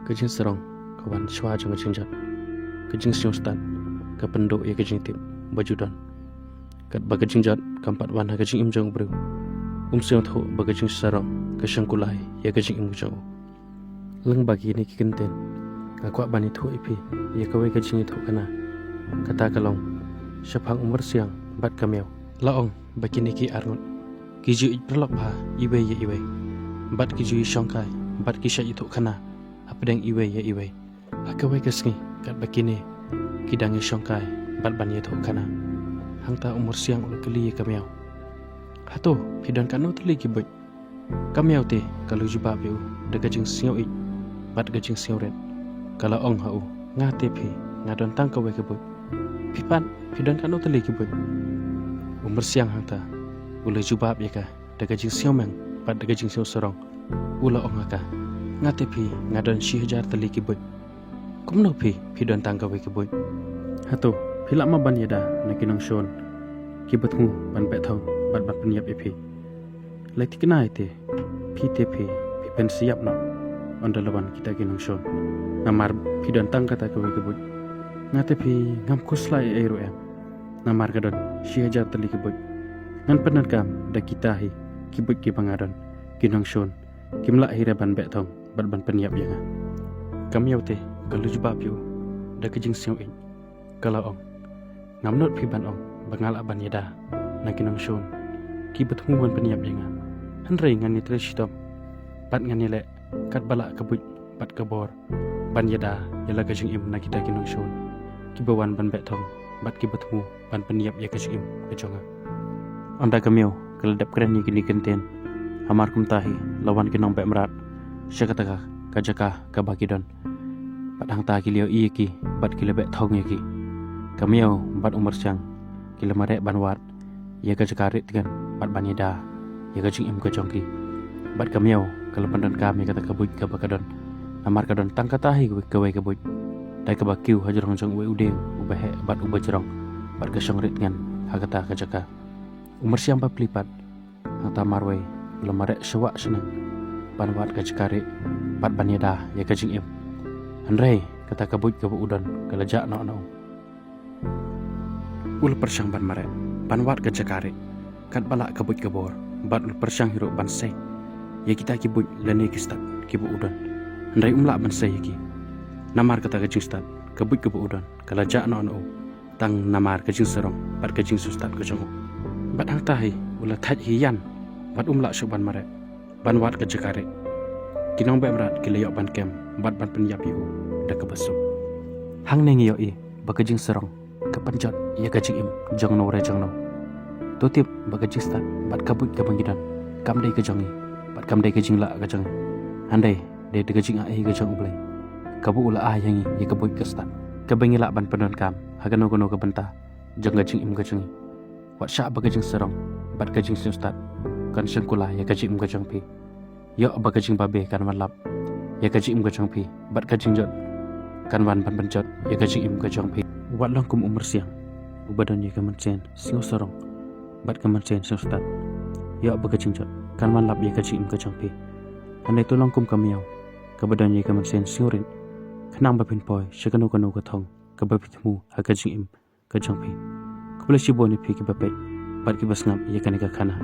Kajing serong kawan shwa jang kajing jat kajing siung stat ka penduk ya kajing tip bajudan kat bagajing jat kampat wan ha kajing im jang bru siung tho bagajing serong ka shangkulai ya kajing im jang leng bagi ni ki kenten akwa bani tho ipi ya kawai kajing tho kana kata kalong syapang umur siang bat kameu laong bagi ni ki arngot kiju perlok ba iwe ya iwe bat kiju shongkai bat ki shay tho kana apa deng iwe ya iwe akawai kesngi kat bakini kidangi shongkai bat ban ye tho kana hangta umur siang ul keli kameu hato pidan kanu teli ki boj kameu te kalau jubab eu de gajing siau ik bat gajing siau ret kalau ong hau ngate pi ngadon tang kawai ke boj pipan pidan kanu teli ki boj umur siang hangta ul jubab ye ka de gajing siau meng bat de gajing siau sorong ula ong aka ngate pi ngadon 10,000 teli ki boj kumno pi don tangga we ki boj hato philak ma ban yada nakinong shon ki batmu ban pe thau bat bat peniap epi lati kenai te pi te pi pen siap na onda lawan kita kinong shon namar don tangga ta ka we ki boj ngate pi ngam kuslai ero em namar gadon 10,000 teli ki boj ngan penan kam da kita hi ki boj ki bangadon kinong shon kimla hira ban be thau bat ban peniap yang kami yaute kalau jubab yu da kejing siu in kalau ong ngamnot pi ban ong bangal aban yada nakinong shon ki betmu ban peniap yang hanrei ngan ni treshtom bat ngan ni le kat bala kabut bat kabor ban yada yala kejing im na kita kinong shon ki bawan ban be thong bat ki betmu ban peniap ya kejing im kejonga anda kamiu keledap keren ni kini kenten amar kum tahi lawan kinong be merat syakataka kajaka kabakidon padang ta kilio i ki bat kilebe thong ki kamiau bat umur siang kilemare banwat ya kajakarit kan bat banida ya kajing im kajongki bat kamiau kelepandan kami kata kabut kabakadon amar kadon tangkatahi gawe kabut dai kabakiu hajrong jong we udeng ubahe bat ubajrong bat kasongrit kan hagata kajaka umur siang paplipat hata marwe lemare sewak senang banwat kajkari pat banyada ya kajing im andrei kata kabut kabu udon kalajak no ul persyang ban mare banwat kajkari kat balak kabut kabor bat ul persyang hiru ban sei ya kita kibut lene kistat kibu udon andrei umla ban sei ki namar kata kajing stat kabut kabu udon kalajak no tang namar kajing serong bat kajing sustat kajong bat hang tahi ula thaj hiyan bat umla suban mare banwat kajkari kinong be merat kilayok ban kem bat ban penyap yu da kebesu hang neng yo i bagajing serong kepenjot ya kajing im jong no re jong no totip bagajing stat bat kabut ka bangidan kam dei kajongi bat kam dei kajing la kajongi handai de kajing ai kajong ublai kabu ula a yangi ya kabut ka stat kabengi la ban pendon kam hagano gono ka benta jong kajing im kajongi wat sya bagajing serong bat kajing stat kan sengkula ya kajing im kajong pi yo bagajing babe kan malap ya kajing im kajong pi bat kajing jot kan wan ban benjot ya kajing im kajong pi wat long kum umur siang ubadan ya kamansen sing sorong bat kamansen sostat yo bagajing jot kan malap ya kajing im kajong pi andai tolong kum kamiau kabadan ya kamansen siurin kenang bapin poi syakano kanu kathong kabapitmu ha kajing im kajong pi kubla shiboni pi ki bape bat ki basngap ya kanika kana